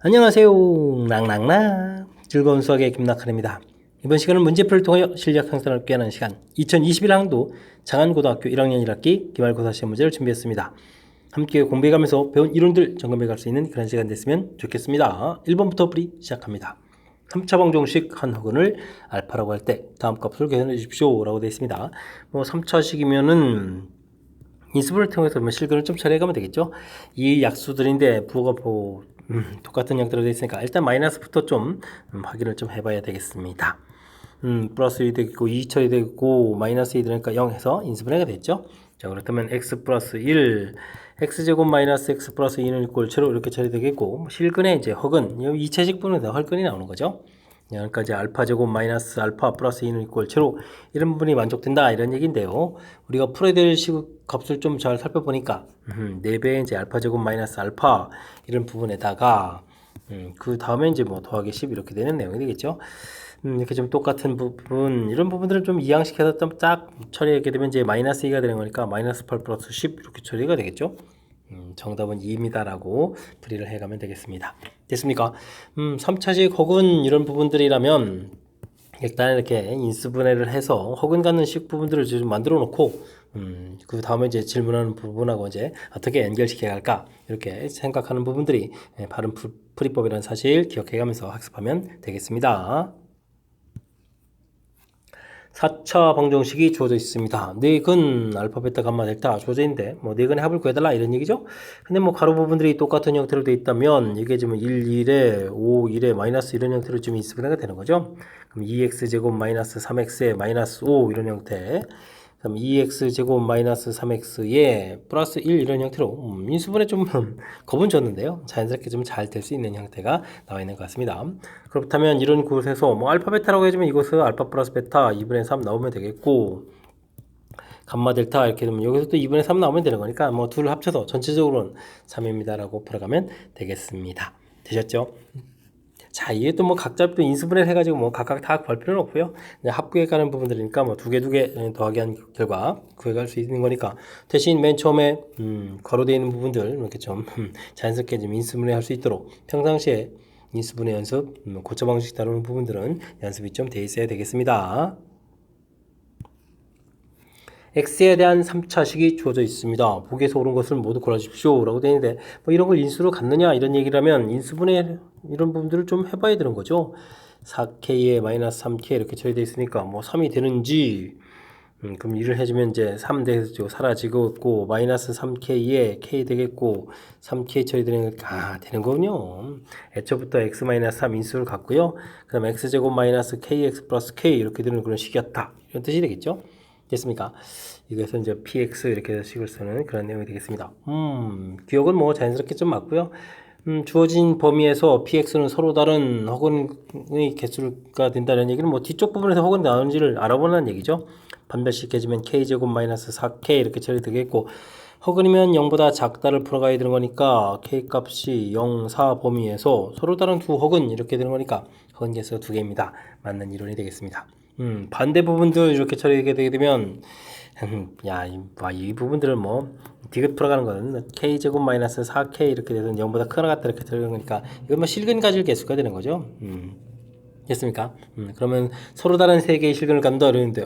안녕하세요. 랑랑랑 즐거운 수학의 김낙한입니다. 이번 시간은 문제풀이를 통하여 실력 향상을 얻게 하는 시간 2021학년도 장안고등학교 1학년 1학기 기말고사 시험 문제를 준비했습니다. 함께 공부해가면서 배운 이론들 점검해 갈 수 있는 그런 시간 됐으면 좋겠습니다. 1번부터 풀이 시작합니다. 3차 방정식 한 허근을 알파라고 할 때 다음 값을 계산해 주십시오 라고 되어 있습니다. 3차식이면은 인수분해를 통해서 실근을 좀 처리해가면 되겠죠. 이 약수들인데 부호가 똑같은 형태로 되어 있으니까 일단 마이너스부터 좀 확인을 좀 해봐야 되겠습니다. 플러스 1이 되겠고 2 처리 되겠고 마이너스 2 들으니까 0 해서 인수분해가 됐죠. 자, 그렇다면 x 플러스 1 x제곱 마이너스 x 플러스 2는 이꼴 제로 이렇게 처리되겠고 실근에 이제 허근 2차식 부분에서 헐근이 나오는 거죠. 여기까지 알파 제곱 마이너스 알파 플러스 2는 이꼴 제로 이런 부분이 만족된다 이런 얘기인데요. 우리가 풀어야 될 값을 좀 잘 살펴보니까 4배의 이제 알파 제곱 마이너스 알파 이런 부분에다가 그 다음에 이제 뭐 더하기 10 이렇게 되는 내용이 되겠죠. 이렇게 좀 똑같은 부분 이런 부분들을 좀 이항시켜서 좀 딱 처리하게 되면 이제 마이너스 2가 되는 거니까 마이너스 8 플러스 10 이렇게 처리가 되겠죠. 정답은 2입니다 라고 풀이를 해가면 되겠습니다. 됐습니까? 3차식 혹은 이런 부분들이라면 일단 이렇게 인수분해를 해서 혹은 갖는 식 부분들을 좀 만들어 놓고 그 다음에 이제 질문하는 부분하고 이제 어떻게 연결시켜 갈까 이렇게 생각하는 부분들이 바른 풀이법이라는 사실 기억해 가면서 학습하면 되겠습니다. 4차 방정식이 주어져 있습니다. 네근 알파, 베타, 감마, 델타 주어져 있는데 네근의 합을 구해달라 이런 얘기죠. 근데 가로 부분들이 똑같은 형태로 되어 있다면 이게 지금 1, 1에 5, 1에 마이너스 이런 형태로 좀 인수분해가 되는 거죠. 그럼 2x제곱 마이너스 3x에 마이너스 5 이런 형태. 그럼 2x제곱 마이너스 3x에 플러스 1 이런 형태로 인수분해 좀 겁은 줬는데요. 자연스럽게 좀 잘 될 수 있는 형태가 나와 있는 것 같습니다. 그렇다면 이런 곳에서 알파 베타라고 해주면 이것은 알파 플러스 베타 2분의 3 나오면 되겠고 감마 델타 이렇게 되면 여기서 또 2분의 3 나오면 되는 거니까 둘을 합쳐서 전체적으로는 3입니다 라고 풀어가면 되겠습니다. 되셨죠? 자, 이게 또 각자 또 인수분해를 해가지고 각각 다 구할 필요는 없고요. 합구해 가는 부분들이니까 두 개 더하기 한 결과 구해갈 수 있는 거니까 대신 맨 처음에 괄호되어 있는 부분들 이렇게 좀 자연스럽게 좀 인수분해 할 수 있도록 평상시에 인수분해 연습, 고쳐 방식 다루는 부분들은 연습이 좀 돼 있어야 되겠습니다. x에 대한 3차식이 주어져 있습니다. 보기에서 옳은 것을 모두 골라주십시오 라고 되어 있는데 이런 걸 인수로 갖느냐 이런 얘기라면 인수분해 이런 부분들을 좀 해봐야 되는 거죠. 4k에 마이너스 3k 이렇게 처리되어 있으니까 3이 되는지 그럼 1을 해주면 이제 3 되겠죠. 사라지고 있고 마이너스 3k에 k 되겠고 3k 처리되는 되는 거군요. 애초부터 x 마이너스 3 인수를 갖고요. 그 다음 x제곱 마이너스 kx 플러스 k 이렇게 되는 그런 식이었다 이런 뜻이 되겠죠. 됐습니까? 이것은 이제 px 이렇게 해서 식을 쓰는 그런 내용이 되겠습니다. 기억은 자연스럽게 좀 맞고요. 주어진 범위에서 px는 서로 다른 허근의 개수가 된다는 얘기는 뒤쪽 부분에서 허근이 나오는지를 알아보는 얘기죠. 반별식 해주면 k제곱 마이너스 4k 이렇게 처리되겠고 허근이면 0보다 작다를 풀어가야 되는 거니까 k 값이 0, 4 범위에서 서로 다른 두 허근 이렇게 되는 거니까 허근 개수가 2개입니다. 맞는 이론이 되겠습니다. 반대 부분들 이렇게 처리하게 되게 되면 이 부분들은 디귿 풀어가는 거는 k제곱 마이너스 4k 이렇게 돼서 0보다 크거나 같다 이렇게 들어가는 거니까 이건 실근 가질 개수가 되는 거죠. 됐습니까? 그러면 서로 다른 세 개의 실근을 갖는다 그러는데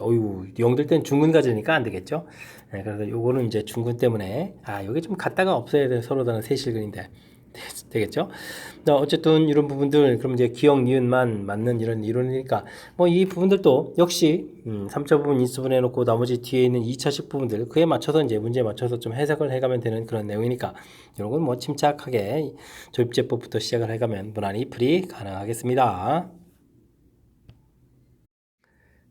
0 될 땐 중근 가지니까 안 되겠죠. 그래서 요거는 이제 중근 때문에 여기 좀 갖다가 없어야 돼. 서로 다른 세 실근인데 되겠죠? 어쨌든 이런 부분들 그럼 이제 기억 니은만 맞는 이런 이론이니까 이 부분들도 역시 3차 부분 인수분해 해놓고 나머지 뒤에 있는 2차식 부분들 그에 맞춰서 이제 문제에 맞춰서 좀 해석을 해가면 되는 그런 내용이니까 이런 건 침착하게 조입제법부터 시작을 해가면 무난히 풀이 가능하겠습니다.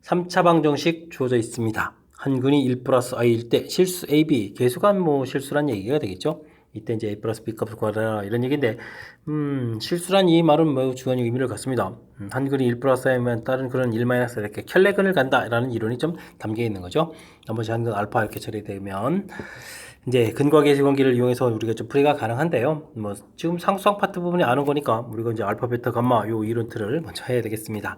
3차 방정식 주어져 있습니다. 한근이 1 플러스 i일 때 실수 a, b 개수가 실수란 얘기가 되겠죠. 이때 이제 a 플러스 b 값을 구하라 이런 얘기인데 실수란 이 말은 매우 중요한 의미를 갖습니다. 한근이 1 플러스 i면 다른 근은 1 마이너스 이렇게 켤레근을 간다 라는 이론이 좀 담겨 있는 거죠. 나머지 한근 알파 이렇게 처리되면 이제 근과 계수 관계를 이용해서 우리가 좀 풀이가 가능한데요. 지금 상수항 파트 부분이 안 온 거니까 우리가 이제 알파, 베타, 감마 요 이론 틀을 먼저 해야 되겠습니다.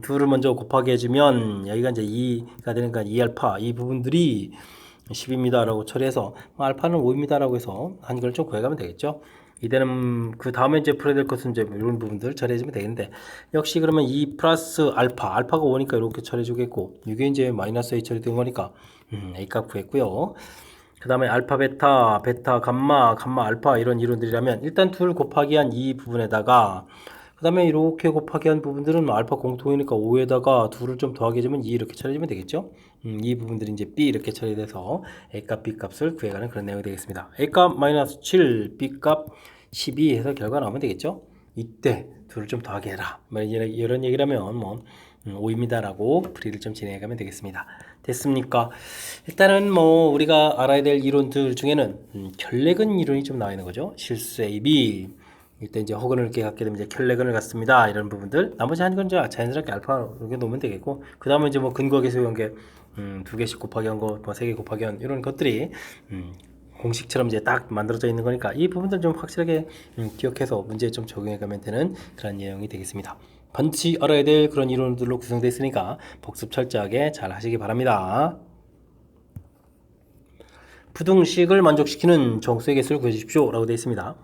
둘을 먼저 곱하기 해주면 여기가 이제 2가 되니까 2알파 이 부분들이 10입니다 라고 처리해서 알파는 5입니다 라고 해서 한근을 좀 구해가면 되겠죠. 이때는 그 다음에 이제 풀어야 될 것은 이제 이런 부분들 처리해주면 되겠는데, 역시 그러면 2 플러스 알파가 5니까 이렇게 처리해주겠고, 이게 이제 마이너스 A 처리된 거니까 A 값 구했고요. 그 다음에 알파 베타 감마 알파 이런 이론들이라면 일단 둘 곱하기 한 이 부분에다가, 그 다음에 이렇게 곱하기 한 부분들은 알파 공통이니까 5에다가 둘을 좀 더하게 해주면 2 이렇게 처리해주면 되겠죠. 이 부분들이 이제 B 이렇게 처리돼서 A값 B값을 구해가는 그런 내용이 되겠습니다. A값 마이너스 7 B값 12 해서 결과 나오면 되겠죠. 이때 둘을 좀 더하게 해라, 뭐 이런 얘기라면 뭐 5입니다라고 풀이를 좀 진행해가면 되겠습니다. 됐습니까? 일단은 뭐 우리가 알아야 될 이론들 중에는 결례근 이론이 좀 나와 있는 거죠. 실수 A, B. 이때 이제 허근을 이렇게 갖게 되면 이제 결례근을 갖습니다. 이런 부분들. 나머지 한 건 이제 자연스럽게 알파 이렇게 놓으면 되겠고, 그 다음에 이제 뭐 근거 계수 연계 2개씩 곱하기 한 거, 뭐 3개 곱하기 한 이런 것들이 공식처럼 이제 딱 만들어져 있는 거니까 이 부분들 좀 확실하게 기억해서 문제에 좀 적용해 가면 되는 그런 내용이 되겠습니다. 반드시 알아야 될 그런 이론들로 구성되어 있으니까 복습 철저하게 잘 하시기 바랍니다. 부등식을 만족시키는 정수의 개수를 구해주십시오 라고 되어 있습니다.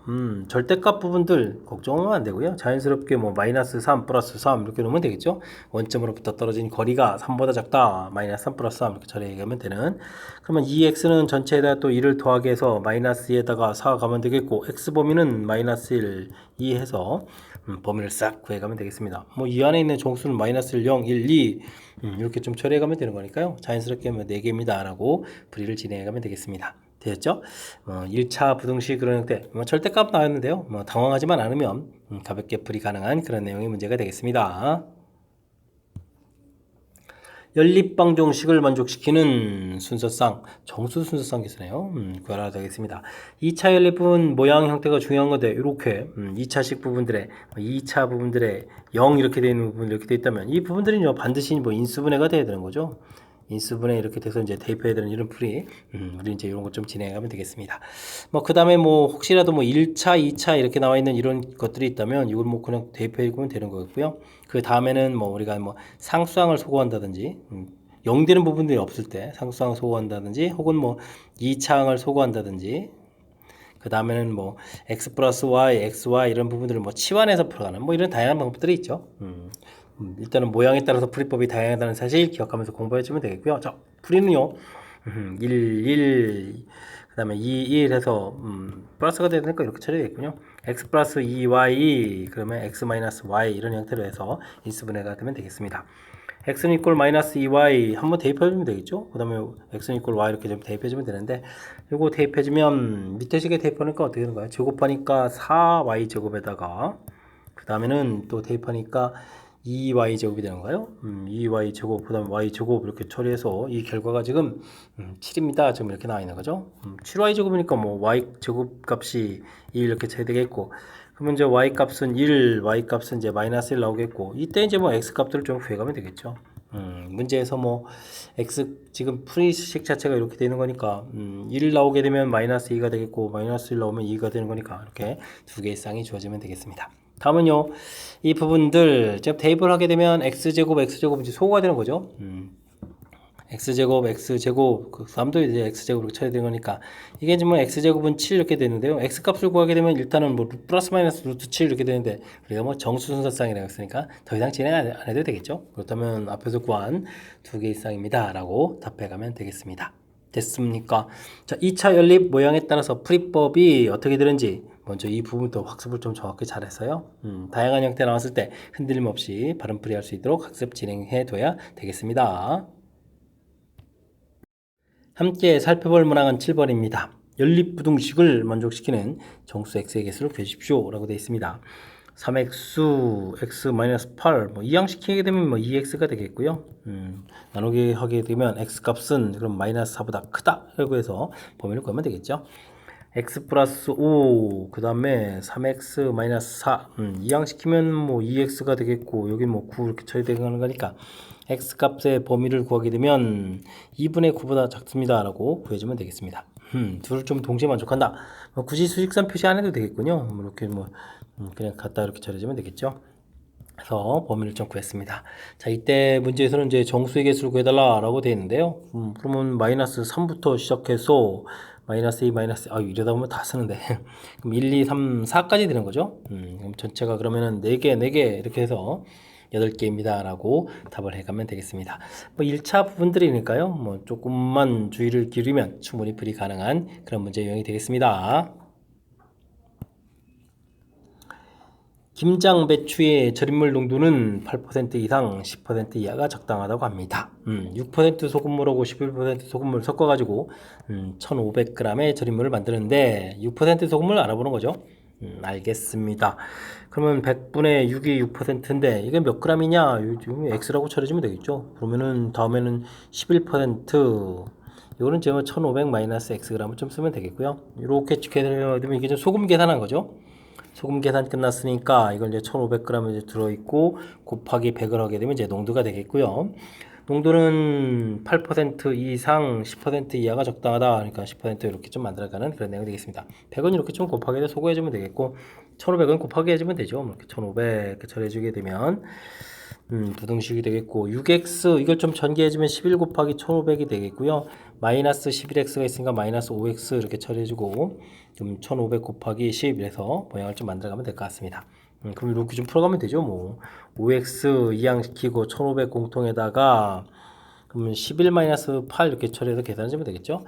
절대값 부분들 걱정은 안 되고요. 자연스럽게 뭐 마이너스 3 플러스 3 이렇게 놓으면 되겠죠. 원점으로부터 떨어진 거리가 3보다 작다, 마이너스 3 플러스 3 이렇게 처리하면 되는. 그러면 2x는 전체에다 또 2를 더하게 해서 마이너스 2에다가 4 가면 되겠고, x 범위는 마이너스 1, 2 해서 범위를 싹 구해가면 되겠습니다. 뭐 이 안에 있는 정수는 마이너스 1, 0, 1, 2 이렇게 좀 처리해가면 되는 거니까요. 자연스럽게 뭐 4개입니다 라고 풀이를 진행해가면 되겠습니다. 되었죠? 1차 부등식 그런 형태, 절대값 나왔는데요. 당황하지만 않으면 가볍게 풀이 가능한 그런 내용의 문제가 되겠습니다. 연립방정식을 만족시키는 순서상, 정수 순서상 계수네요. 구하라 되겠습니다. 2차 연립은 모양 형태가 중요한 건데, 이렇게 2차식 부분들에 2차 부분들에 0 이렇게 되어 있는 부분 이렇게 되어 있다면, 이 부분들이 반드시 뭐 인수분해가 돼야 되는 거죠. 인수분해 이렇게 돼서 이제 대입해야 되는 이런 풀이, 우리 이제 이런 것 좀 진행하면 되겠습니다. 그 다음에 뭐 혹시라도 뭐 1차, 2차 이렇게 나와 있는 이런 것들이 있다면 이걸 뭐 그냥 대입해 보면 되는 거고요. 그 다음에는 뭐 우리가 뭐 상수항을 소거한다든지, 0 되는 부분들이 없을 때 상수항을 소거한다든지, 혹은 뭐 2차항을 소거한다든지, 그 다음에는 뭐 x 플러스 y, xy 이런 부분들을 뭐 치환해서 풀어가는 뭐 이런 다양한 방법들이 있죠. 일단은 모양에 따라서 풀이법이 다양하다는 사실 기억하면서 공부해주면 되겠고요. 자, 풀이는요, 1, 그 다음에 2, 1 해서 플러스가 되니까 이렇게 처리되겠군요. x 플러스 2y 그러면 x 마이너스 y 이런 형태로 해서 인수분해가 되면 되겠습니다. x는 이꼴 마이너스 2y 한번 대입해주면 되겠죠. 그 다음에 x는 이꼴 y 이렇게 좀 대입해주면 되는데, 요거 대입해주면 밑에 식에 대입하니까 어떻게 되는 거예요? 제곱하니까 4y 제곱에다가, 그 다음에는 또 대입하니까 2y 제곱이 되는 거예요. 2y 제곱, 그 다음에 y 제곱 이렇게 처리해서 이 결과가 지금 7입니다. 지금 이렇게 나와 있는 거죠. 7y 제곱이니까 뭐 y 제곱 값이 2 이렇게 되겠고, 그러면 이제 y 값은 1, y 값은 이제 마이너스 1 나오겠고, 이때 이제 뭐 x 값들을 좀 구해가면 되겠죠. 문제에서 뭐 x 지금 풀이식 자체가 이렇게 되는 거니까 1 나오게 되면 마이너스 2가 되겠고, 마이너스 1 나오면 2가 되는 거니까 이렇게 두 개의 쌍이 주어지면 되겠습니다. 다음은요, 이 부분들 제가 대입을 하게 되면 x제곱 이제 소거가 되는 거죠. x제곱 그 다음도 이제 x제곱으로 처리되는 거니까, 이게 지금 x제곱은 7 이렇게 되는데요. x값을 구하게 되면 일단은 뭐 플러스 마이너스 루트 7 이렇게 되는데, 우리가 뭐 정수순서쌍이라고 했으니까 더 이상 진행 안 해도 되겠죠. 그렇다면 앞에서 구한 두 개의 쌍입니다 라고 답해가면 되겠습니다. 됐습니까? 자, 2차 연립 모양에 따라서 풀이법이 어떻게 되는지 먼저 이 부분부터 학습을 좀 정확히 잘했어요. 다양한 형태 나왔을 때 흔들림 없이 바른 풀이할 수 있도록 학습 진행해 둬야 되겠습니다. 함께 살펴볼 문항은 7번입니다. 연립부등식을 만족시키는 정수 x의 개수를 구해주십시오 라고 되어 있습니다. 3x, x-8 뭐 이항시키게 되면 뭐 2x가 되겠고요. 나누기 하게 되면 x값은 그럼 마이너스 4보다 크다 라고 해서 범위를 구하면 되겠죠. x 플러스 5, 그 다음에 3x 마이너스 4, 이항시키면 뭐 2x가 되겠고, 여기 뭐 9 이렇게 처리되는 거니까 x 값의 범위를 구하게 되면 2분의 9보다 작습니다 라고 구해주면 되겠습니다. 둘을 좀 동시에 만족한다. 굳이 수직선 표시 안 해도 되겠군요. 이렇게 그냥 갖다 이렇게 처리해주면 되겠죠. 그래서 범위를 좀 구했습니다. 자, 이때 문제에서는 이제 정수의 개수를 구해달라 라고 되어 있는데요. 그러면 마이너스 3부터 시작해서 마이너스 2, 마이너스, 이러다 보면 다 쓰는데. 그럼 1, 2, 3, 4까지 되는 거죠. 그럼 전체가 그러면은 4개, 4개 이렇게 해서 8개입니다. 라고 답을 해가면 되겠습니다. 뭐 1차 부분들이니까요. 뭐 조금만 주의를 기울이면 충분히 풀이 가능한 그런 문제 유형이 되겠습니다. 김장 배추의 절임물 농도는 8% 이상 10% 이하가 적당하다고 합니다. 6% 소금물하고 11% 소금물 섞어가지고 1500g의 절임물을 만드는데 6% 소금물 알아보는 거죠. 알겠습니다. 그러면 100분의 6이 6%인데 이게 몇 g이냐? x라고 처리해주면 되겠죠. 그러면은 다음에는 11% 이거는 제가 1500 마이너스 xg을 좀 쓰면 되겠고요. 이렇게 계산하면 이게 좀 소금 계산한 거죠. 소금 계산 끝났으니까 이걸 이제 1500g 이제 들어있고 곱하기 100을 하게 되면 이제 농도가 되겠고요. 농도는 8% 이상 10% 이하가 적당하다. 그러니까 10% 이렇게 좀 만들어가는 그런 내용이 되겠습니다. 100은 이렇게 좀 곱하기 소거해주면 되겠고 1500은 곱하기 해주면 되죠. 이렇게 1500 이렇게 처리해주게 되면 부등식이 되겠고 6x 이걸 좀 전개해주면 11 곱하기 1500이 되겠고요. 마이너스 11x가 있으니까 마이너스 5x 이렇게 처리해주고 좀 1500 곱하기 10 이래서 모양을 좀 만들어가면 될 것 같습니다. 그럼 이렇게 좀 풀어가면 되죠. 뭐 5x 이항시키고 1500 공통에다가 그러면 11 마이너스 8 이렇게 처리해서 계산해주면 되겠죠.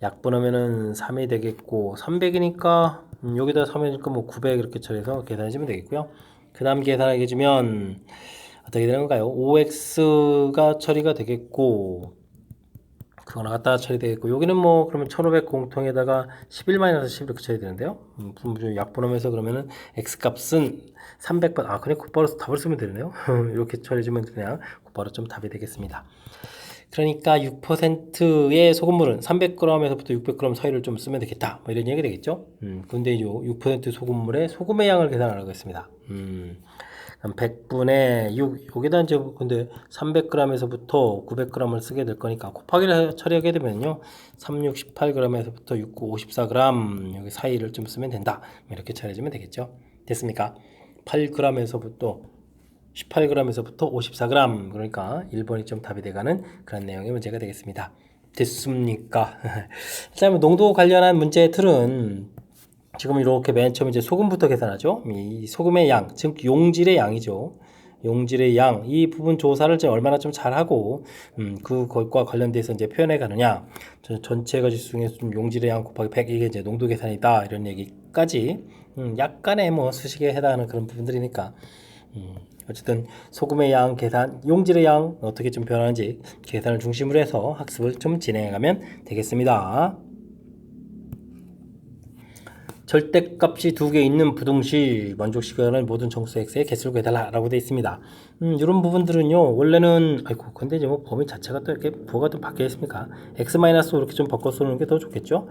약분하면은 3이 되겠고 300이니까 여기다 3이니까 뭐 900 이렇게 처리해서 계산해주면 되겠고요. 그 다음 계산하게 해주면 어떻게 되는 건가요? 5x가 처리가 되겠고 그거나 갖다 처리되겠고 여기는 뭐 그러면 1500 공통에다가 11-10 이렇게 처리되는데요. 약분하면서 그러면은 x값은 300번 그냥 곧바로 답을 쓰면 되네요. 이렇게 처리해주면 그냥 곧바로 좀 답이 되겠습니다. 그러니까 6%의 소금물은 300g에서부터 600g 사이를 좀 쓰면 되겠다. 뭐 이런 얘기 되겠죠. 근데 이 6% 소금물의 소금의 양을 계산하라고 했습니다. 100분의 6 여기다 이제 근데 300g에서부터 900g을 쓰게 될 거니까 곱하기를 처리하게 되면요 3618g에서부터 69 54g 여기 사이를 좀 쓰면 된다 이렇게 처리해주면 되겠죠. 됐습니까? 8g에서부터 18g에서부터 54g 그러니까 1번이 좀 답이 돼가는 그런 내용의 문제가 되겠습니다. 됐습니까? 자, 농도 관련한 문제의 틀은 지금 이렇게 맨 처음 이제 소금부터 계산하죠. 이 소금의 양, 즉 용질의 양이죠. 용질의 양, 이 부분 조사를 얼마나 좀 잘하고 그것과 관련돼서 이제 표현해 가느냐. 전체가 지수중에서 좀 용질의 양 곱하기 100 이게 이제 농도 계산이다 이런 얘기까지 약간의 뭐 수식에 해당하는 그런 부분들이니까 어쨌든 소금의 양 계산, 용질의 양 어떻게 좀 변하는지 계산을 중심으로 해서 학습을 좀 진행해 가면 되겠습니다. 절대값이 2개 있는 부등식 만족시켜가는 모든 정수 x의 개수를 구해달라 라고 되어 있습니다. 이런 부분들은요 원래는 근데 이제 뭐 범위 자체가 또 이렇게 부호가 좀 바뀌어 있습니까? x-5 이렇게 좀 바꿔 쓰는 게 더 좋겠죠.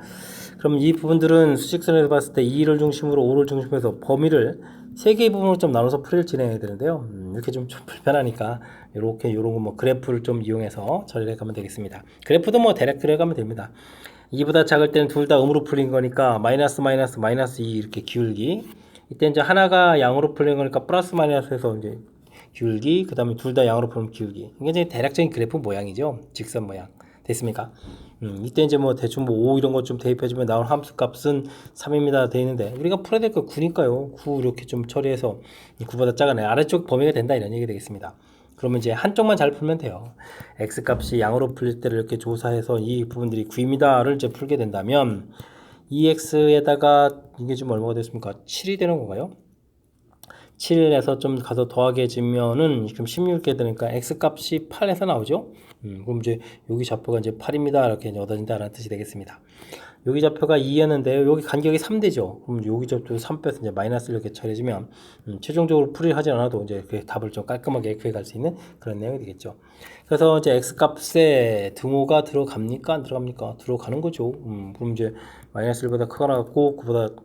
그럼 이 부분들은 수직선에서 봤을 때 2를 중심으로 5를 중심으로 해서 범위를 3개의 부분으로 좀 나눠서 풀이를 진행해야 되는데요. 이렇게 좀 불편하니까 이렇게 요런 거 뭐 그래프를 좀 이용해서 처리를 해가면 되겠습니다. 그래프도 뭐 대략 그려가면 됩니다. 2보다 작을 때는 둘 다 음으로 풀린 거니까 마이너스 2 이렇게 기울기. 이때 이제 하나가 양으로 풀린 거니까 플러스 마이너스에서 이제 기울기. 그 다음에 둘 다 양으로 풀면 기울기. 이게 이제 대략적인 그래프 모양이죠. 직선 모양. 됐습니까? 이때 이제 뭐 대충 뭐 5 이런 거 좀 대입해주면 나온 함수 값은 3입니다. 돼 있는데 우리가 풀어야 될 거 9니까요. 9 이렇게 좀 처리해서 9보다 작은 아래쪽 범위가 된다 이런 얘기 되겠습니다. 그러면 이제 한쪽만 잘 풀면 돼요. x값이 양으로 풀릴 때를 이렇게 조사해서 이 부분들이 9입니다를 이제 풀게 된다면 2x에다가 이게 지금 얼마가 됐습니까? 7이 되는 건가요? 7에서 좀 가서 더하게 해주면은 지금 16개 되니까 x값이 8에서 나오죠? 그럼 이제 여기 좌표가 이제 8입니다. 이렇게 얻어진다라는 뜻이 되겠습니다. 여기 좌표가 2였는데요. 여기 간격이 3되죠. 그럼 여기 좌표 3 빼서 이제 마이너스를 이렇게 처리해주면 최종적으로 풀이를 하지 않아도 이제 그 답을 좀 깔끔하게 구해갈 수 있는 그런 내용이 되겠죠. 그래서 이제 x값에 등호가 들어갑니까? 안 들어갑니까? 들어가는 거죠. 그럼 이제 마이너스 1보다 크거나 같고 9보다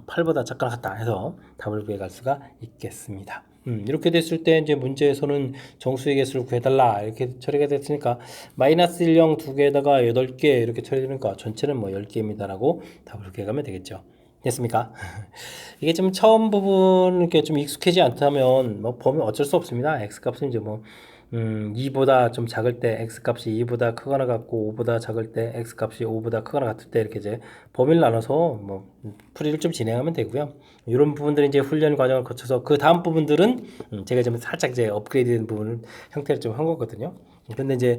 8보다 작거나 같다 해서 답을 구해갈 수가 있겠습니다. 이렇게 됐을 때 이제 문제에서는 정수의 개수를 구해달라 이렇게 처리가 됐으니까 마이너스 1, 0 2개에다가 8개 이렇게 처리되니까 전체는 뭐 10개입니다 라고 답을 구해가면 되겠죠. 됐습니까? 이게 좀 처음 부분 이렇게 좀 익숙하지 않다면 뭐 범위 어쩔 수 없습니다. x값은 이제 뭐 2보다 좀 작을 때 x값이 2보다 크거나 같고 5보다 작을 때 x값이 5보다 크거나 같을 때 이렇게 이제 범위를 나눠서 뭐 풀이를 좀 진행하면 되고요. 이런 부분들은 이제 훈련 과정을 거쳐서 그 다음 부분들은 제가 좀 살짝 이제 업그레이드된 부분을 형태를 좀 한 거거든요. 근데 이제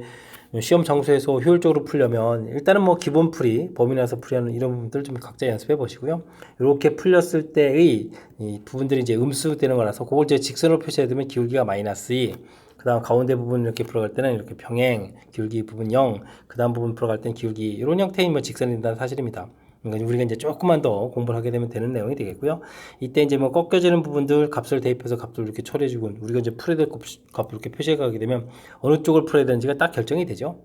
시험 장소에서 효율적으로 풀려면 일단은 뭐 기본 풀이, 범위 나서 풀이하는 이런 부분들 좀 각자 연습해 보시고요. 이렇게 풀렸을 때의 이 부분들이 이제 음수되는 거라서 그걸 이제 직선으로 표시해야 되면 기울기가 마이너스 2, 그 다음 가운데 부분 이렇게 풀어갈 때는 이렇게 평행, 기울기 부분 0, 그 다음 부분 풀어갈 때는 기울기 이런 형태의 뭐 직선이 된다는 사실입니다. 그러니까 우리가 이제 조금만 더 공부를 하게 되면 되는 내용이 되겠고요. 이때 이제 뭐 꺾여지는 부분들 값을 대입해서 값을 이렇게 처리해주고 우리가 이제 풀어야 될 값을 이렇게 표시해 가게 되면 어느 쪽을 풀어야 되는지가 딱 결정이 되죠.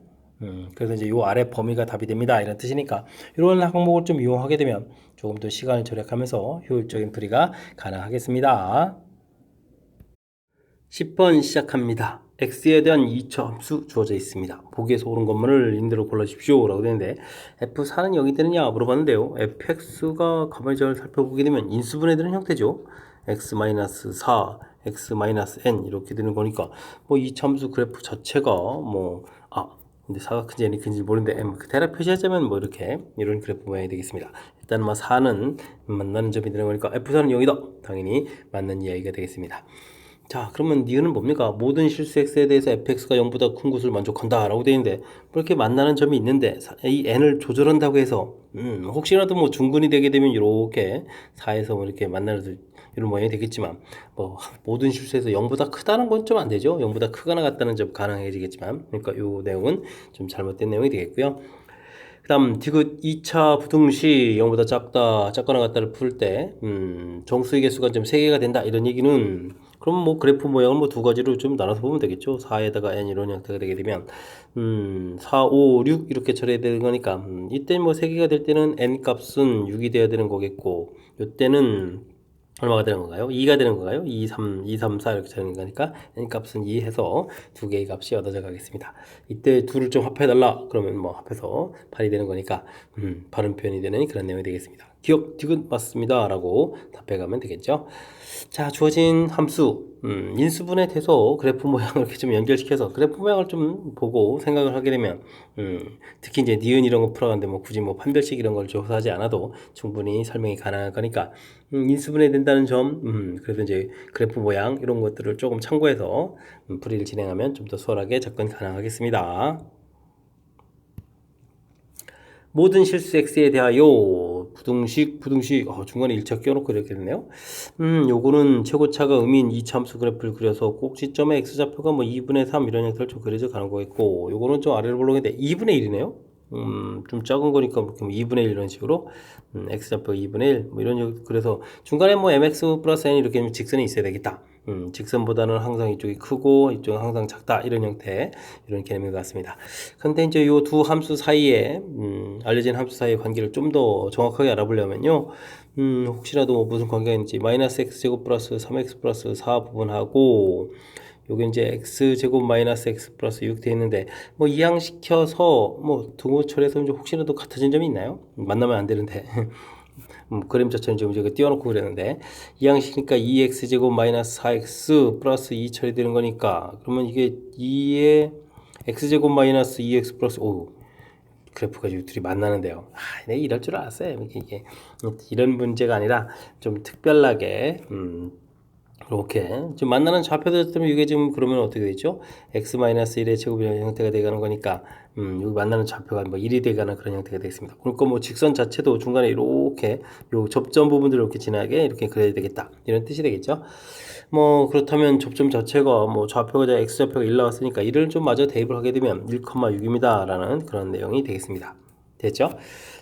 그래서 이제 요 아래 범위가 답이 됩니다. 이런 뜻이니까 이런 항목을 좀 이용하게 되면 조금 더 시간을 절약하면서 효율적인 풀이가 가능하겠습니다. 10번 시작합니다. x에 대한 2차 함수 주어져 있습니다. 보기에서 옳은 것만을 인대로 골라주십시오 라고 되는데 f4는 0이 되느냐 물어봤는데요. fx가 가만히 잘 살펴보게 되면 인수분해 되는 형태죠. x-4, x-n 이렇게 되는 거니까 뭐 2차 함수 그래프 자체가 근데 4가 큰지 n이 큰지 모르는데 대략 표시하자면 뭐 이렇게 이런 그래프 모양이 되겠습니다. 일단 뭐 4는 만나는 점이 되는 거니까 f4는 0이다. 당연히 맞는 이야기가 되겠습니다. 자, 그러면 니은은 뭡니까? 모든 실수 x에 대해서 fx가 0보다 큰 것을 만족한다 라고 되어 있는데 그렇게 만나는 점이 있는데 이 n을 조절한다고 해서 혹시라도 뭐 중근이 되게 되면 이렇게 4에서 뭐 이렇게 만나는 이런 모양이 되겠지만 뭐 모든 실수에서 0보다 크다는 건 좀 안 되죠. 0보다 크거나 같다는 점 가능해지겠지만 그러니까 이 내용은 좀 잘못된 내용이 되겠고요. 그 다음 디귿 2차 부등식 0보다 작거나 같다를 풀 때 정수의 개수가 좀 3개가 된다 이런 얘기는 그럼 뭐 그래프 모양을 뭐 두 가지로 좀 나눠서 보면 되겠죠. 4에다가 n 이런 형태가 되게 되면 4, 5, 6 이렇게 처리해야 되는 거니까 이때 뭐 3개가 될 때는 n 값은 6이 돼야 되는 거겠고 이때는 얼마가 되는 건가요? 2가 되는 건가요? 2, 3, 2, 3, 4 이렇게 되는 거니까 n 값은 2 해서 두 개의 값이 얻어져 가겠습니다. 이때 둘을 좀 합해달라 그러면 뭐 합해서 8이 되는 거니까 바른 표현이 되는 그런 내용이 되겠습니다. 기억 디귿 맞습니다 라고 답해가면 되겠죠. 자, 주어진 함수 인수분해 돼서 그래프 모양을 이렇게 좀 연결시켜서 그래프 모양을 좀 보고 생각을 하게 되면 특히 이제 니은 이런 거 풀어가는데 뭐 굳이 뭐 판별식 이런 걸 조사하지 않아도 충분히 설명이 가능할 거니까 인수분해 된다는 점 그래서 이제 그래프 모양 이런 것들을 조금 참고해서 풀이를 진행하면 좀 더 수월하게 접근 가능하겠습니다. 모든 실수 x에 대하여 부등식 중간에 1차 끼워놓고 이렇게 되네요. 요거는 최고차가 의미인 2차 함수 그래프를 그려서 꼭지점의 x좌표가 뭐 2분의 3 이런 형태를 좀 그려져 가는 거겠고 요거는 좀 아래로 볼록인데 2분의 1이네요. 좀 작은 거니까 뭐 2분의 1 이런 식으로 x좌표 2분의 1 뭐 이런 그래서 중간에 뭐 mx 플러스 n 이렇게 직선이 있어야 되겠다. 직선보다는 항상 이쪽이 크고 이쪽은 항상 작다 이런 형태 이런 개념인 것 같습니다. 근데 이제 요 두 함수 사이에 알려진 함수 사이의 관계를 좀 더 정확하게 알아보려면요 혹시라도 뭐 무슨 관계가 있는지 마이너스 x제곱 플러스 3x 플러스 4 부분하고 요게 이제 x제곱 마이너스 x 플러스 6 돼 있는데 뭐 이항시켜서 뭐 등호철에서 이제 혹시라도 같아진 점이 있나요? 만나면 안 되는데 그림자처럼 좀 이제 띄워놓고 그랬는데 이항시키니까 2x제곱 마이너스 4x 플러스 2 처리되는 거니까 그러면 이게 2의 x제곱 마이너스 2x 플러스 5 그래프가 지금 둘이 만나는데요. 내가 이럴 줄 알았어요. 이게 이런 문제가 아니라 좀 특별하게 이렇게 좀 만나는 좌표들 때문에 이게 지금 그러면 어떻게 되죠? x-1의 제곱이라는 형태가 되가는 거니까 여기 만나는 좌표가 뭐 1이 되가는 그런 형태가 되겠습니다. 그러니까 뭐 직선 자체도 중간에 이렇게 요 접점 부분들을 이렇게 지나게 이렇게 그려야 되겠다 이런 뜻이 되겠죠. 뭐 그렇다면 접점 자체가 뭐 좌표가 x좌표가 1 나왔으니까 1을 좀 마저 대입을 하게 되면 1,6입니다 라는 그런 내용이 되겠습니다. 됐죠?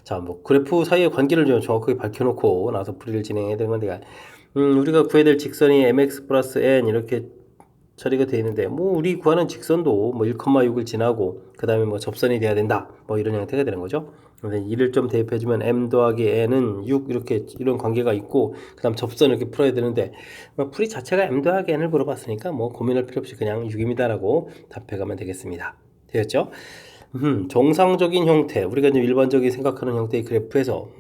자, 뭐 그래프 사이의 관계를 좀 정확하게 밝혀놓고 나서 풀이를 진행해야 되는 건데 우리가 구해야 될 직선이 mx 플러스 n 이렇게 처리가 되어 있는데 뭐 우리 구하는 직선도 뭐 1,6을 지나고 그 다음에 뭐 접선이 돼야 된다 뭐 이런 형태가 되는 거죠. 근데 1을 좀 대입해주면 m 더하기 n은 6 이렇게 이런 관계가 있고 그 다음 접선 이렇게 풀어야 되는데 뭐 풀이 자체가 m 더하기 n을 물어봤으니까 뭐 고민할 필요 없이 그냥 6입니다 라고 답해가면 되겠습니다. 되었죠? 정상적인 형태, 우리가 이제 일반적인 생각하는 형태의 그래프에서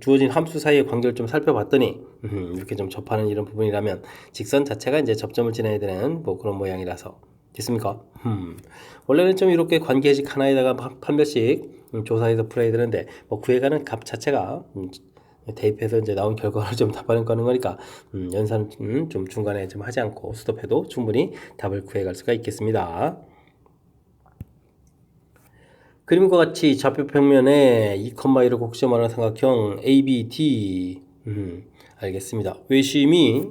주어진 함수 사이의 관계를 좀 살펴봤더니 이렇게 좀 접하는 이런 부분이라면 직선 자체가 이제 접점을 지나야 되는 뭐 그런 모양이라서 됐습니까? 원래는 좀 이렇게 관계식 하나에다가 판별식 조사해서 풀어야 되는데 뭐 구해가는 값 자체가 대입해서 이제 나온 결과를 좀 답하는 거니까 연산 좀 중간에 좀 하지 않고 스톱해도 충분히 답을 구해갈 수가 있겠습니다. 그림과 같이 좌표 평면에 2,2를 곡시점하는 삼각형 ABD 알겠습니다. 외심이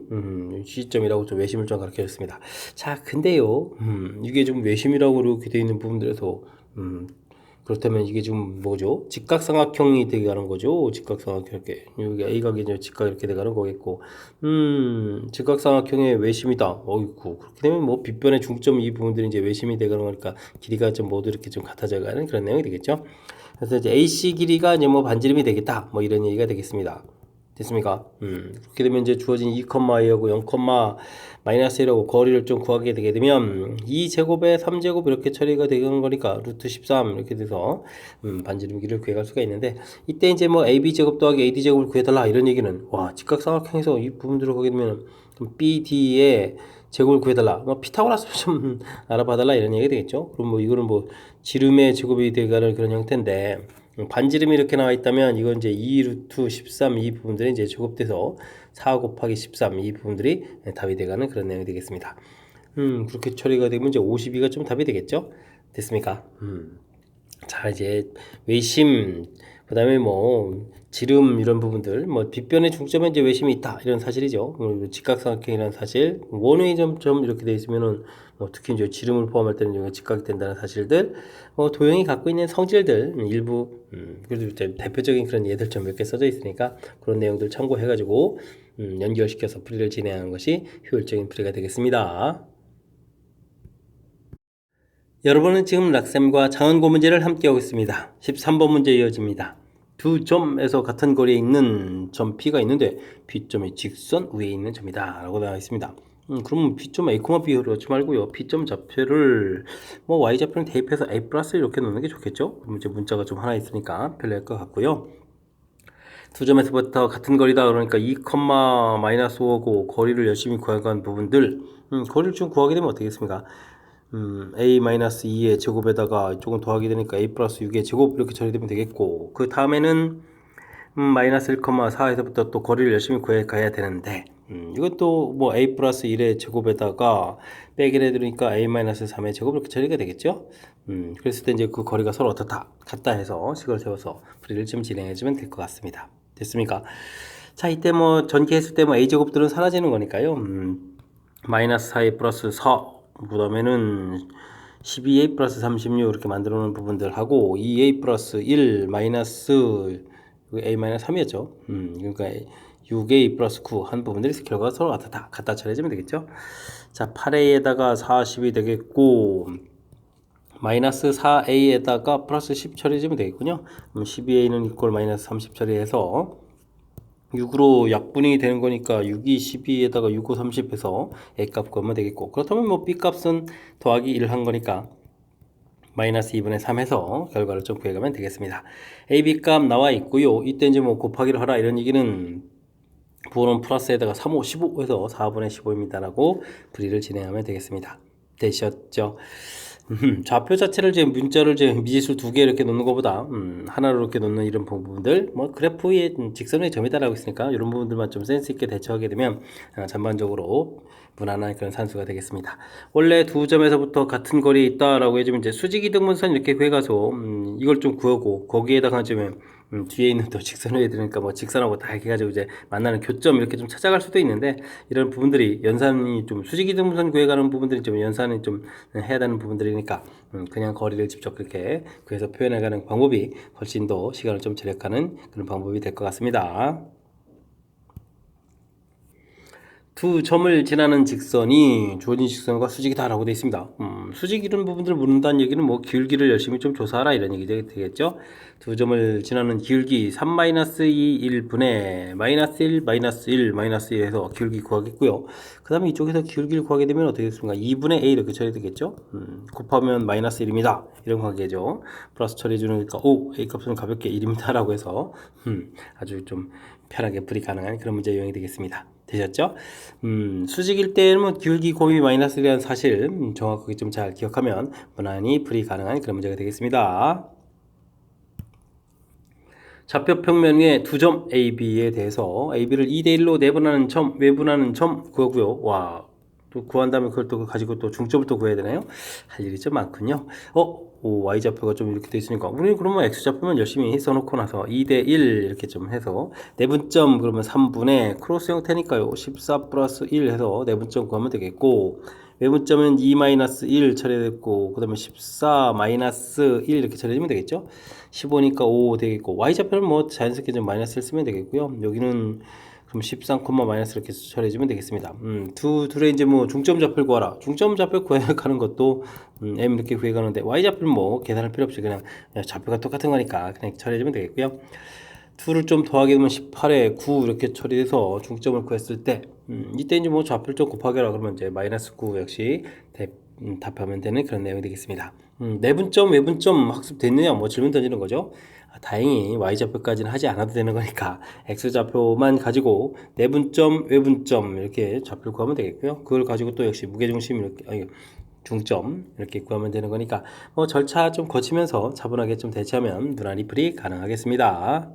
시점이라고 좀 외심을 좀 가르쳐 줬습니다. 자, 근데요, 이게 좀 외심이라고 이렇게 되어 있는 부분들에서 그렇다면 이게 지금 뭐죠? 직각삼각형이 되게 가는 거죠. 직각삼각형 이렇게 여기 A각이 이제 직각 이렇게 돼가는 거겠고, 직각삼각형의 외심이다. 어이구 그렇게 되면 뭐 빗변의 중점 이 부분들이 이제 외심이 돼가는 거니까 길이가 좀 모두 이렇게 좀 같아져가는 그런 내용이 되겠죠. 그래서 이제 AC 길이가 이제 뭐 반지름이 되겠다. 뭐 이런 얘기가 되겠습니다. 됐습니까? 그렇게 되면 이제 주어진 2,2하고 0, 마이너스 1하고 거리를 좀 구하게 되게 되면 2제곱에 3제곱 이렇게 처리가 되는 거니까 루트 13 이렇게 돼서 반지름 길이를 구해갈 수가 있는데 이때 이제 뭐 AB제곱 더하기 AD제곱을 구해달라 이런 얘기는 와 직각삼각형에서 이 부분들을 보게 되면 BD의 제곱을 구해달라 뭐 피타고라스 좀 알아봐달라 이런 얘기가 되겠죠. 그럼 뭐 이거는 뭐 지름의 제곱이 되가는 그런 형태인데 반지름이 이렇게 나와 있다면 이건 이제 2 루트 13 이 부분들이 이제 제곱돼서 4 곱하기 13 이 부분들이 답이 돼가는 그런 내용이 되겠습니다. 그렇게 처리가 되면 이제 52가 좀 답이 되겠죠. 됐습니까? 자 이제 외심 그다음에 뭐 지름 이런 부분들 뭐 빗변의 중점에 이제 외심이 있다 이런 사실이죠. 직각삼각형이라는 사실 원의 점점 이렇게 돼 있으면은 뭐 특히 이제 지름을 포함할 때는 직각이 된다는 사실들 도형이 갖고 있는 성질들 일부 그래도 대표적인 그런 예들 좀 몇 개 써져 있으니까 그런 내용들 참고해가지고 연결시켜서 풀이를 진행하는 것이 효율적인 풀이가 되겠습니다. 여러분은 지금 락셈과 장원고 문제를 함께하고 있습니다. 13번 문제 이어집니다. 두 점에서 같은 거리에 있는 점 P가 있는데 P점의 직선 위에 있는 점이다 라고 나와 있습니다. 그럼 P점 A, B로 넣지 말고요. P점 좌표를 뭐 Y좌표를 대입해서 A 플러스 이렇게 놓는 게 좋겠죠. 그럼 이제 문자가 좀 하나 있으니까 편리할 것 같고요. 두 점에서부터 같은 거리다 그러니까 2, 마이너스 5고 거리를 열심히 구해간 부분들 거리를 좀 구하게 되면 어떻게 겠습니까? A-2의 제곱에다가 이쪽은 더하게 되니까 A 플러스 6의 제곱 이렇게 처리되면 되겠고 그 다음에는 마이너스 1,4에서부터 또 거리를 열심히 구해 가야 되는데 이것도 뭐 A 플러스 1의 제곱에다가 빼기를 해두니까 A 마이너스 3의 제곱 이렇게 처리가 되겠죠. 그랬을 때 이제 그 거리가 서로 어떻다 같다 해서 식을 세워서 풀이를 좀 진행해주면 될 것 같습니다. 됐습니까? 자 이때 뭐 전개했을 때 뭐 A 제곱들은 사라지는 거니까요. 마이너스 4A 플러스 4 그 다음에는 12A 플러스 36 이렇게 만들어 놓은 부분들 하고 2A 플러스 1 마이너스 A 마이너스 3이었죠. 그러니까 6A 플러스 9 한 부분들이 결과가 서로 같다 갖다 처리해주면 되겠죠. 자 8A에다가 40이 되겠고 마이너스 4A에다가 플러스 10 처리해주면 되겠군요. 12A는 이꼴 마이너스 30 처리해서 6으로 약분이 되는 거니까 6이 12에다가 6, 5, 30 해서 A값 구하면 되겠고 그렇다면 뭐 B값은 더하기 1 한 거니까 마이너스 2분의 3 해서 결과를 좀 구해가면 되겠습니다. A, B값 나와 있고요. 이때 이제 뭐 곱하기를 하라 이런 얘기는 부호는 플러스에다가 3, 5, 15 해서 4분의 15입니다 라고 풀이를 진행하면 되겠습니다. 되셨죠? 좌표 자체를 이제 문자를 이제 미지수 2개 이렇게 놓는 것보다 하나로 이렇게 놓는 이런 부분들 뭐 그래프의 직선의 점이다라고 있으니까 이런 부분들만 좀 센스 있게 대처하게 되면 전반적으로 무난한 그런 산수가 되겠습니다. 원래 두 점에서부터 같은 거리에 있다라고 해주면 이제 수직이등분선 이렇게 구해가서 이걸 좀 구하고 거기에다가 좀 뒤에 있는 또 직선을 해야 되니까 뭐 직선하고 다 이렇게 해가지고 이제 만나는 교점 이렇게 좀 찾아갈 수도 있는데 이런 부분들이 연산이 좀 수직이등분선 구해가는 부분들이 좀 연산이 좀 해야 되는 부분들이니까 그냥 거리를 직접 그렇게 구해서 표현해가는 방법이 훨씬 더 시간을 좀 절약하는 그런 방법이 될 것 같습니다. 두 점을 지나는 직선이 주어진 직선과 수직이다 라고 되어 있습니다. 수직 이런 부분들을 묻는다는 얘기는 뭐 기울기를 열심히 좀 조사하라 이런 얘기 되겠죠. 두 점을 지나는 기울기 3-2 1분의 -1, -1, -1 해서 기울기 구하겠고요. 그 다음에 이쪽에서 기울기를 구하게 되면 어떻게 됐습니까? 2분의 a 이렇게 처리해야 되겠죠. 곱하면 -1입니다. 이런 관계죠. 플러스 처리해 주는 거니까 오, a 값은 가볍게 1입니다 라고 해서 아주 좀 편하게 풀이 가능한 그런 문제 유형이 되겠습니다. 되셨죠? 수직일 때는 기울기 곱이 -1이라는 사실 정확하게 좀 잘 기억하면 무난히 풀이 가능한 그런 문제가 되겠습니다. 좌표 평면 위에 두 점 AB에 대해서 AB를 2대1로 내분하는 점, 외분하는 점 구하고요. 와, 또 구한 다음에 그걸 또 가지고 또 중점을 또 구해야 되나요? 할 일이 좀 많군요. Y좌표가 좀 이렇게 돼 있으니까 우리는 그러면 X좌표만 열심히 써놓고 나서 2대1 이렇게 좀 해서 내분점 그러면 3분의 크로스 형태니까요. 14 플러스 1 해서 내분점 구하면 되겠고 외분점은 2-1 처리됐고 그 다음에 14 -1 이렇게 처리되면 되겠죠. 15니까 5 되겠고 Y좌표는 뭐 자연스럽게 좀 마이너스를 쓰면 되겠고요. 여기는 그럼 13, 마이너스 이렇게 처리해주면 되겠습니다. 둘의 이제 뭐 중점 좌표를 구하라. 중점 좌표 구해가는 것도 M 이렇게 구해가는데 Y좌표는 뭐 계산할 필요 없이 그냥 좌표가 똑같은 거니까 그냥 처리해주면 되겠고요. 2를 좀 더하게 되면 18에 9 이렇게 처리해서 중점을 구했을 때 이때 이제 뭐 좌표를 좀 곱하게라 그러면 이제 -9 역시 답하면 되는 그런 내용이 되겠습니다. 내분점, 외분점 학습됐느냐 뭐 질문 던지는 거죠. 다행히 Y좌표까지는 하지 않아도 되는 거니까 X좌표만 가지고 내분점, 외분점 이렇게 좌표를 구하면 되겠고요. 그걸 가지고 또 역시 무게중심 이렇게 중점 이렇게 구하면 되는 거니까 뭐 절차 좀 거치면서 차분하게 좀 대처하면 무난히 풀이 가능하겠습니다.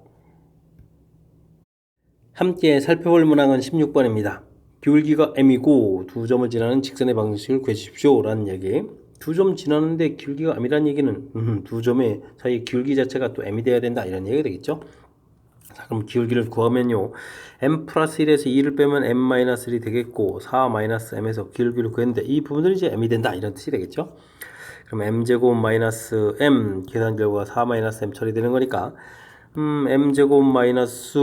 함께 살펴볼 문항은 16번입니다. 기울기가 m이고 두 점을 지나는 직선의 방정식을 구해주십시오 라는 얘기. 두 점 지나는데 기울기가 m이라는 얘기는 두 점의 사이 기울기 자체가 또 m이 돼야 된다 이런 얘기가 되겠죠. 자, 그럼 기울기를 구하면요 m 플러스 1에서 2를 빼면 m-1이 되겠고 4-m에서 기울기를 구했는데 이 부분들이 이제 m이 된다 이런 뜻이 되겠죠. 그럼 m제곱 마이너스 m 계산 결과 4-m 처리되는 거니까 m제곱 마이너스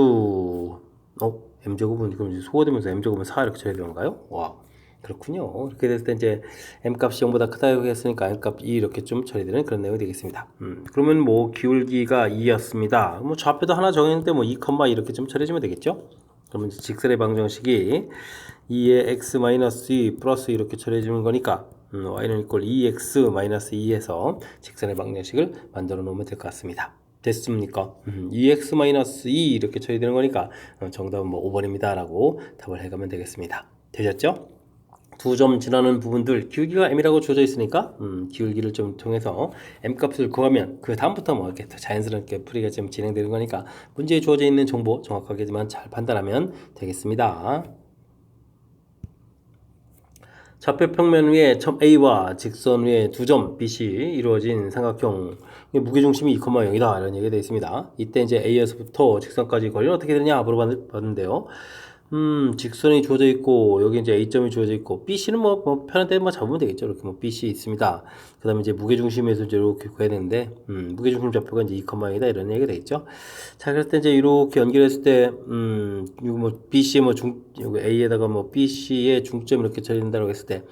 m제곱은 그럼 소거되면서 m제곱은 4 이렇게 처리되는 건가요? 와, 그렇군요. 이렇게 됐을 때 이제 m값이 0보다 크다고 했으니까 m값 2 이렇게 좀 처리되는 그런 내용이 되겠습니다. 그러면 뭐 기울기가 2였습니다. 뭐 좌표도 하나 정했는데 뭐 2, 이렇게 좀 처리해주면 되겠죠? 그러면 직선의 방정식이 2의 x-2 플러스 이렇게 처리해주는 거니까 y는 이꼴 2x-2 해서 직선의 방정식을 만들어 놓으면 될 것 같습니다. 됐습니까? 2x-2 이렇게 처리되는 거니까 정답은 뭐 5번입니다 라고 답을 해가면 되겠습니다. 되셨죠? 두 점 지나는 부분들 기울기가 m이라고 주어져 있으니까 기울기를 좀 통해서 m값을 구하면 그 다음부터 뭐 이렇게 더 자연스럽게 풀이가 좀 진행되는 거니까 문제에 주어져 있는 정보 정확하게만 잘 판단하면 되겠습니다. 좌표 평면 위에 점 A와 직선 위에 두 점 BC 이루어진 삼각형 무게중심이 2,0이다 이런 얘기가 되어 있습니다. 이때 이제 A에서부터 직선까지 거리는 어떻게 되느냐 물어봤는데요. 직선이 주어져 있고 여기 이제 A점이 주어져 있고 BC는 뭐 편한 데만 잡으면 되겠죠. 이렇게 뭐 BC 있습니다. 그 다음에 이제 무게중심에서 이제 이렇게 구해야 되는데 무게중심 좌표가 이제 2,이다 이런 얘기가 되겠죠. 자, 그럴 때 이제 이렇게 연결했을 때 이거 뭐 BC의 뭐 여기 A에다가 뭐 BC의 중점 이렇게 처리된다고 했을 때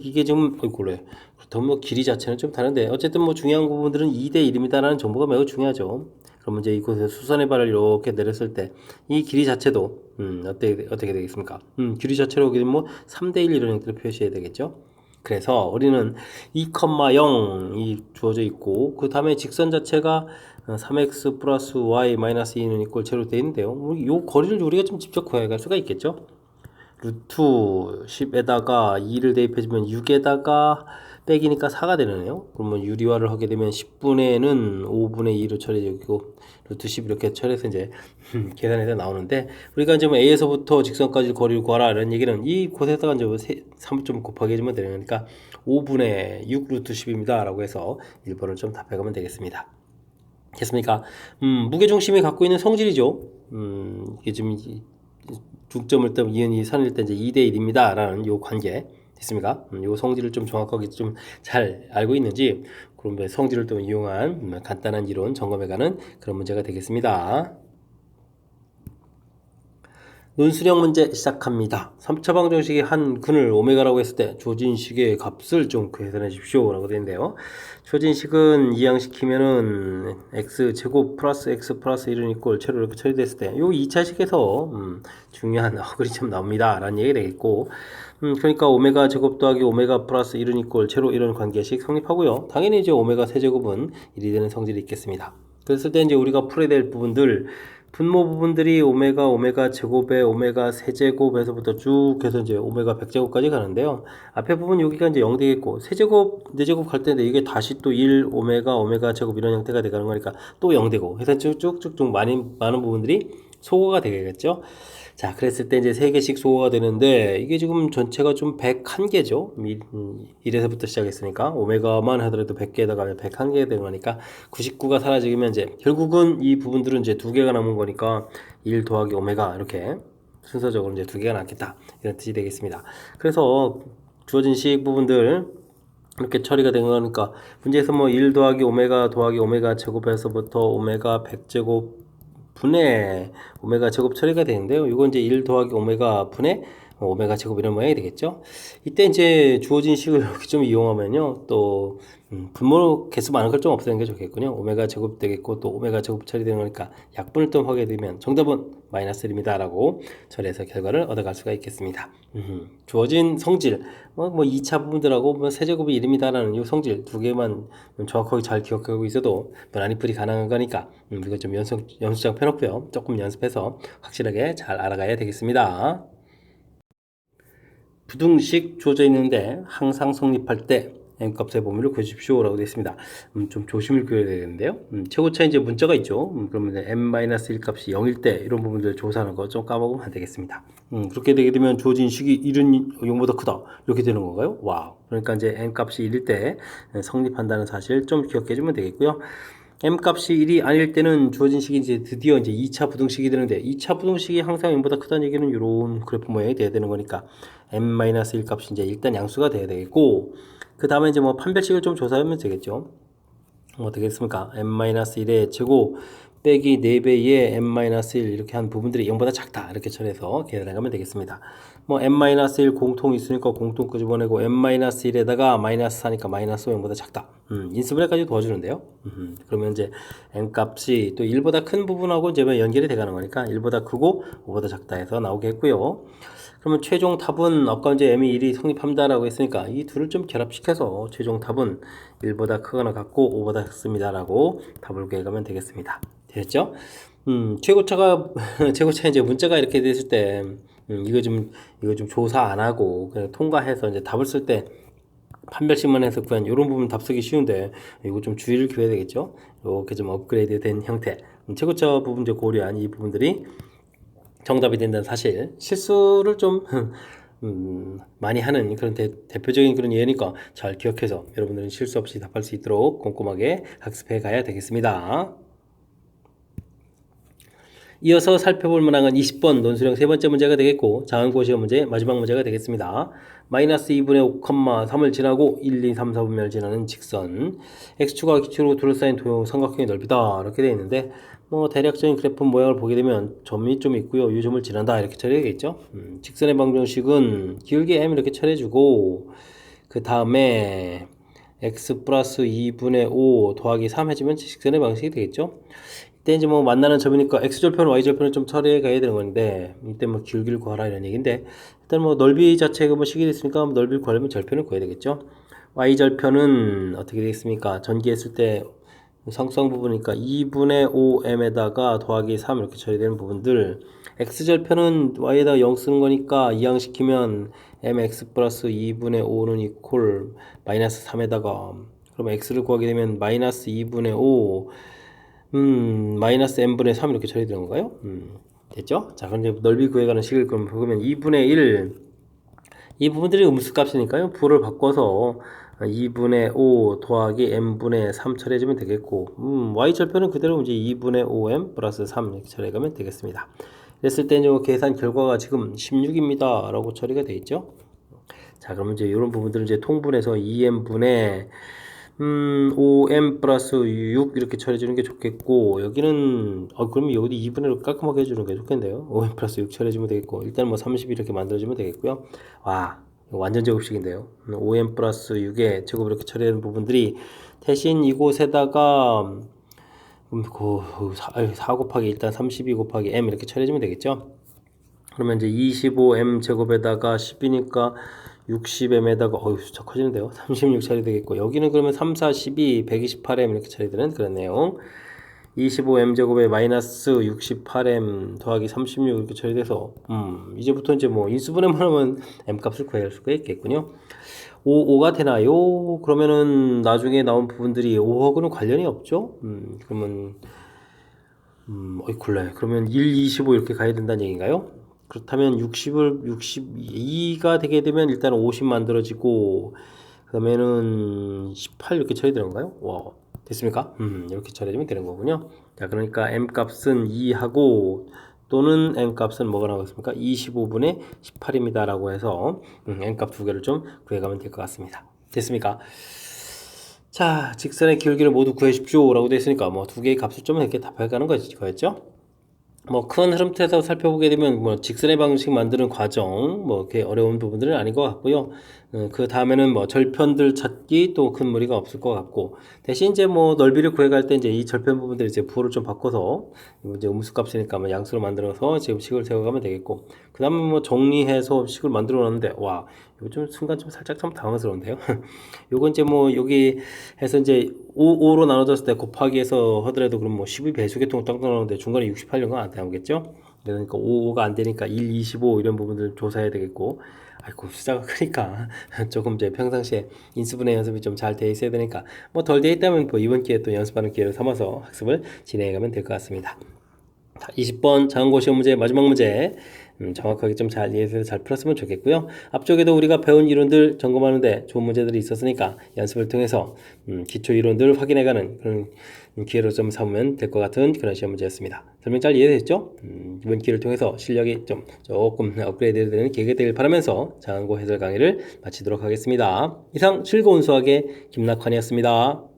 이게 좀 그래. 그렇다면 뭐 길이 자체는 좀 다른데 어쨌든 뭐 중요한 부분들은 2대1입니다라는 정보가 매우 중요하죠. 그러면 이제 이곳에 수선의 발을 이렇게 내렸을 때 이 길이 자체도 어떻게 되겠습니까? 길이 자체로 오게 되면 뭐 3대1 이런 형태로 표시해야 되겠죠. 그래서 우리는 2,0이 주어져 있고 그 다음에 직선 자체가 3x 플러스 y 마이너스 2는 이꼴 제로 되어 있는데요. 이 거리를 우리가 좀 직접 구해갈 수가 있겠죠. 루트 10에다가 2를 대입해주면 6에다가 빼기니까 4가 되네요. 그러면 유리화를 하게 되면 10분의는 5분의 2로 처리되고 루트 10 이렇게 처리해서 이제 계산해서 나오는데 우리가 이제 뭐 A에서부터 직선까지 거리를 구하라 이런 얘기는 이 곳에다가 이제 3점 곱하기 해주면 되니까 5분의 6 루트 10입니다 라고 해서 1번을 좀 답해가면 되겠습니다. 됐습니까? 무게중심이 갖고 있는 성질이죠. 이게 지금 중점을 때 이은이 선일 때 이제 2대1입니다 라는 요 관계 됐습니까? 요 성질을 좀 정확하게 좀 잘 알고 있는지 그런 성질을 또 이용한 간단한 이론 점검해가는 그런 문제가 되겠습니다. 논술형 문제 시작합니다. 3차 방정식의 한 근을 오메가라고 했을 때 조진식의 값을 좀 계산해 주십시오 라고 되는데요. 조진식은 이항시키면은 x제곱 플러스 x 플러스 1은 이꼴 채로 이렇게 처리됐을 때 요 2차식에서 중요한 어글이 좀 나옵니다 라는 얘기가 되겠고, 그러니까 오메가 제곱 더하기 오메가 플러스 1은 이꼴 채로 이런 관계식 성립하고요. 당연히 이제 오메가 세제곱은 1이 되는 성질이 있겠습니다. 그랬을 때 이제 우리가 풀어야 될 부분들, 분모 부분들이 오메가 제곱에 오메가 세제곱에서부터 쭉 해서 이제 오메가 100제곱까지 가는데요. 앞에 부분 여기가 이제 0 되겠고, 세제곱, 네제곱 갈 때인데 이게 다시 또 1, 오메가 제곱 이런 형태가 되가는 거니까 또 0 되고, 해서 쭉쭉쭉 많은 부분들이 소거가 되겠죠. 자, 그랬을 때 이제 3개씩 소거가 되는데, 이게 지금 전체가 좀 101개죠. 1에서부터 시작했으니까. 오메가만 하더라도 100개에다가 101개 되는 거니까, 99가 사라지면 이제, 결국은 이 부분들은 이제 2개가 남은 거니까, 1 더하기 오메가, 이렇게 순서적으로 이제 2개가 남겠다. 이런 뜻이 되겠습니다. 그래서 주어진 식 부분들, 이렇게 처리가 된 거니까, 문제에서 뭐 1 더하기 오메가 제곱에서부터 오메가 100제곱 분의 오메가 제곱 처리가 되는데요. 이건 이제 1 더하기 오메가 분의 오메가 제곱 이런 모양이 되겠죠. 이때 이제 주어진 식을 이렇게 좀 이용하면요. 또 분모 개수 많은 걸 좀 없애는 게 좋겠군요. 오메가 제곱 되겠고 또 오메가 제곱 처리되는 거니까 약분을 좀 하게 되면 정답은 마이너스 1입니다 라고 처리해서 결과를 얻어갈 수가 있겠습니다. 주어진 성질 뭐 2차 부분들하고 뭐 세제곱이 1입니다 라는 이 성질 두 개만 정확하게 잘 기억하고 있어도 무난히 풀이 가능한 거니까 이거 좀 연습장 펴놓고요. 조금 연습해서 확실하게 잘 알아가야 되겠습니다. 부등식 주어져 있는데 항상 성립할 때 n값의 범위를 구해주십시오 라고 되어 있습니다. 좀 조심을 기울여야 되는데요. 최고차 이제 문자가 있죠. 그러면 n-1 값이 0일 때 이런 부분들 조사하는 거 좀 까먹으면 안 되겠습니다. 그렇게 되게 되면 주어진 식이 1은 0보다 크다 이렇게 되는 건가요? 와우. 그러니까 이제 n 값이 1일 때 성립한다는 사실 좀 기억해 주면 되겠고요. m 값이 1이 아닐 때는 주어진 식이 이제 드디어 이제 2차 부등식이 되는데, 2차 부등식이 항상 n보다 크다는 얘기는 이런 그래프 모양이 돼야 되는 거니까 n-1 값이 이제 일단 양수가 돼야 되겠고, 그 다음에 이제 뭐 판별식을 좀 조사하면 되겠죠. 어떻게 했습니까? n-1의 제곱 빼기 4배의 n-1 이렇게 한 부분들이 0보다 작다 이렇게 처리해서 계산해 가면 되겠습니다. 뭐 n-1 공통이 있으니까 공통 끄집어내고 n-1에다가 마이너스 4니까 마이너스 0보다 작다. 인수분해까지 도와주는데요. 그러면 이제 n 값이 또 1보다 큰 부분하고 이제 연결이 돼가는 거니까 1보다 크고 5보다 작다 해서 나오겠고요. 그러면 최종 답은 아까 이제 m이 1이 성립합니다라고 했으니까 이 둘을 좀 결합시켜서 최종 답은 1보다 크거나 같고 5보다 작습니다라고 답을 구해가면 되겠습니다. 됐죠? 최고차가 최고차 이제 문자가 이렇게 됐을 때 이거 좀 조사 안 하고 그냥 통과해서 이제 답을 쓸 때 판별식만 해서 구한 이런 부분 답 쓰기 쉬운데 이거 좀 주의를 기해야 되겠죠? 이렇게 좀 업그레이드 된 형태. 최고차 부분 이제 고려한 이 부분들이 정답이 된다는 사실, 실수를 좀 많이 하는 그런 대표적인 그런 예니까 잘 기억해서 여러분들은 실수 없이 답할 수 있도록 꼼꼼하게 학습해 가야 되겠습니다. 이어서 살펴볼 문항은 20번 논술형 세 번째 문제가 되겠고, 자원고시형 문제 마지막 문제가 되겠습니다. 마이너스 2분의 5, 3을 지나고 1, 2, 3, 4분면을 지나는 직선, x축과 기축으로 둘러싸인 도형 삼각형의 넓이다 이렇게 되어 있는데, 뭐 대략적인 그래프 모양을 보게 되면 점이 좀 있고요. 이 점을 지난다 이렇게 처리하겠죠. 직선의 방정식은 기울기 m 이렇게 처리해주고, 그 다음에 x 플러스 2분의 5 더하기 3 해주면 직선의 방식이 되겠죠. 이때 이제 뭐 만나는 점이니까 x절편, y절편을 좀 처리해 가야 되는 건데, 이때 뭐 기울기를 구하라 이런 얘기인데, 일단 뭐 넓이 자체가 뭐 식이 됐으니까 넓이를 구하려면 절편을 구해야 되겠죠. y절편은 어떻게 되겠습니까? 전기했을 때 상수항 부분이니까 2분의 5m에다가 더하기 3 이렇게 처리되는 부분들, x절편은 y에다가 0 쓰는 거니까 이항시키면 mx 플러스 2분의 5는 이퀄 마이너스 3에다가, 그럼 x를 구하게 되면 마이너스 2분의 5 마이너스 n분의 3 이렇게 처리되는 건가요? 됐죠? 자, 그럼 이제 넓이 구해가는 식을 그럼 보면 2분의 1, 이 부분들이 음수 값이니까요. 부호를 바꿔서 2분의 5 더하기 n분의 3 처리해주면 되겠고, y절편은 그대로 이제 2분의 5m 플러스 3 이렇게 처리해가면 되겠습니다. 그랬을 때 계산 결과가 지금 16입니다. 라고 처리가 되어 있죠. 자, 그러면 이제 이런 부분들은 이제 통분해서 2n분의 5m 플러스 6 이렇게 처리해주는 게 좋겠고, 여기는, 그러면 여기 2분의 1 깔끔하게 해주는 게 좋겠는데요. 5m 플러스 6 처리해주면 되겠고, 일단 뭐 30 이렇게 만들어주면 되겠고요. 와, 이거 완전 제곱식인데요. 5m 플러스 6에 제곱 이렇게 처리하는 부분들이 대신 이곳에다가, 4 곱하기 일단 32 곱하기 m 이렇게 처리해주면 되겠죠. 그러면 이제 25m 제곱에다가 10이니까 60m에다가 숫자 커지는데요. 36 처리되겠고, 여기는 그러면 3, 4, 12, 128m 이렇게 처리되는 그런 내용. 25m 제곱에 마이너스 68m 더하기 36 이렇게 처리돼서 이제부터 이제 뭐 인수분해만 하면 m 값을 구할 수가 있겠군요. 5가 되나요? 그러면은 나중에 나온 부분들이 5하고는 관련이 없죠. 그러면 굴러요. 그러면 1, 25 이렇게 가야 된다는 얘기인가요? 그렇다면 62가 되게 되면 일단 50 만들어지고, 그다음에는 18 이렇게 쳐야 되는 건가요? 와, 됐습니까? 이렇게 처리하면 되는 거군요. 자, 그러니까 m 값은 2하고 또는 m 값은 뭐가 나오겠습니까? 25분의 18입니다. 라고 해서 m 값 두 개를 좀 구해가면 될 것 같습니다. 됐습니까? 자, 직선의 기울기를 모두 구해십시오 라고 되어 있으니까 뭐 두 개의 값을 좀 이렇게 답해가는 거였죠. 뭐 큰 흐름틀에서 살펴보게 되면 뭐 직선의 방식 만드는 과정 뭐 이렇게 어려운 부분들은 아닌 것 같고요. 그 다음에는 뭐 절편들 찾기 또 큰 무리가 없을 것 같고, 대신 이제 뭐 넓이를 구해갈 때 이제 이 절편 부분들 이제 부호를 좀 바꿔서 이제 음수 값이니까 뭐 양수로 만들어서 지금 식을 세워가면 되겠고, 그 다음에 뭐 정리해서 식을 만들어 놨는데 와, 이거 좀 순간 좀 살짝 좀 당황스러운데요. 요거 이제 뭐 여기 해서 이제 5로 나눠졌을 때 곱하기해서 하더라도 그럼 뭐 12배수계통 딱 나오는데 중간에 68년간 안 나오겠죠? 그러니까 5가 안 되니까 1, 25 이런 부분들 조사해야 되겠고, 아이고 숫자가 크니까 조금 이제 평상시에 인수분해 연습이 좀 잘 돼 있어야 되니까 뭐 덜 돼 있다면 뭐 이번 기회에 또 연습하는 기회를 삼아서 학습을 진행해가면 될 것 같습니다. 자, 20번 자원고 시험 문제 마지막 문제 정확하게 좀 잘 이해해서 잘 풀었으면 좋겠고요. 앞쪽에도 우리가 배운 이론들 점검하는데 좋은 문제들이 있었으니까 연습을 통해서 기초 이론들 확인해가는 그런 기회로 좀 삼으면 될 것 같은 그런 시험 문제였습니다. 설명 잘 이해됐죠? 이번 기회를 통해서 실력이 좀 조금 업그레이드 되는 계기가 되길 바라면서 자원고 해설 강의를 마치도록 하겠습니다. 이상 즐거운 수학의 김낙환이었습니다.